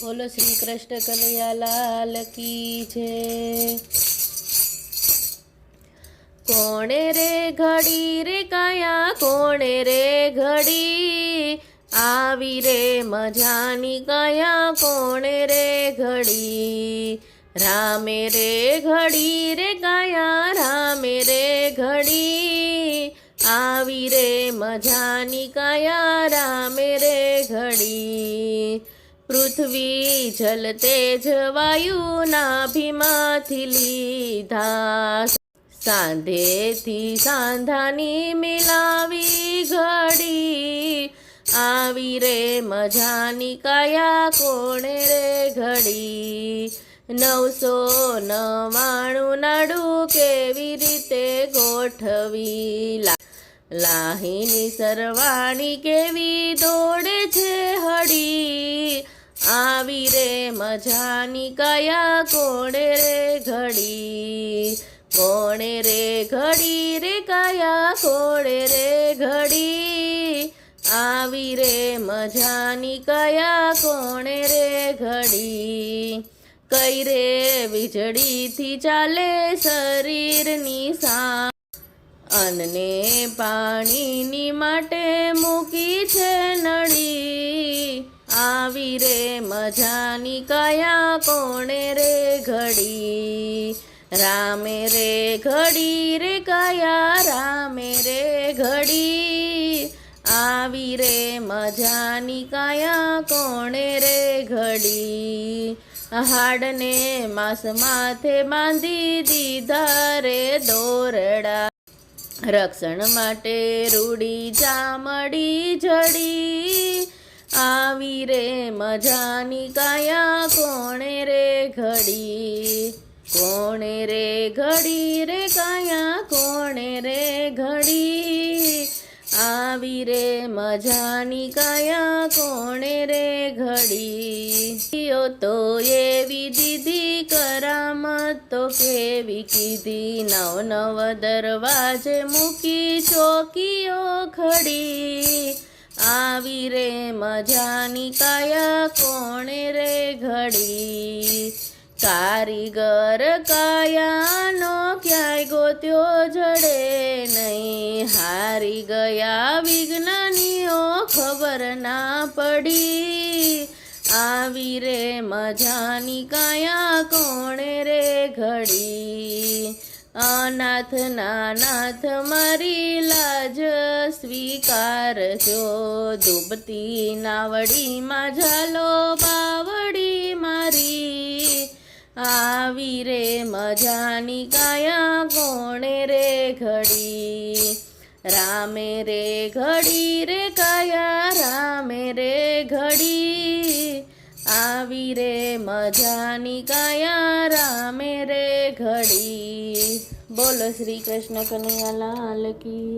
बोलो श्री कृष्ण कन्हैया लाल की जय। कोणे रे घड़ी रे काया कोणे रे घड़ी आवी रे मजानी काया कोणे रे घड़ी रामे रे घड़ी रे काया रामे रे घड़ी आवी रे मजानी काया रामे रे घड़ी पृथ्वी जल तेज वायु नाभीमांथी लीधा सांधेथी सांधानी मिलावी घड़ी आवी रे मजानी काया कोणे रे घड़ी 999 નાડુ કેવી રીતે ગોઠવી લાહીની સરવાણી કેવી દોડે છે હળી આવી રે મજાની કાયા કોણે રે ઘડી કોણે રે ઘડી રે કાયા કોણે રે ઘડી આવી રે મજાની કાયા કોણે રે ઘડી કઈ રે વીજળીથી ચાલે શરીરની સા અન્ને પાણીની માટે મૂકી છે નળી આવી રે મજાની કાયા કોણે રે ઘડી રામે રે ઘડી રે કાયા રામે રે ઘડી આવી રે મજાની કાયા કોણે રે ઘડી હાડને માંસ માથે બાંધી દીધા રે દોરડા રક્ષણ માટે રૂડી ચામડી જડી આવી રે મજાની કાયા કોણે રે ઘડી કોણે રે ઘડી રે કાયા કોણે રે ઘડી આવી રે મજાની કાયા કોણે રે ઘડી તો એવી દીધી કરામત તો કેવી કીધી નવ નવ દરવાજે મૂકી ચોકીઓ ખડી આવી રે મજાની કાયા કોણે રે ઘડી કારીગર કાયાનો ક્યાંય ગોત્યો જડે નહીં હારી ગયા વિજ્ઞાનીઓ ખબર ના પડી આવી રે મજાની કાયા કોણે રે ઘડી અનાથ નાથ મારી લાજ સ્વીકારજો ડૂબતી નાવડીમાં ઝાલો બાવડી મારી આવી રે મજાની કાયા કોણે રે ઘડી રામે રે ઘડી રે કાયા રામે રે ઘડી આવી રે મજાની કાયા રામે રે ઘડી। બોલો શ્રી કૃષ્ણ કનૈયા લાલ કી।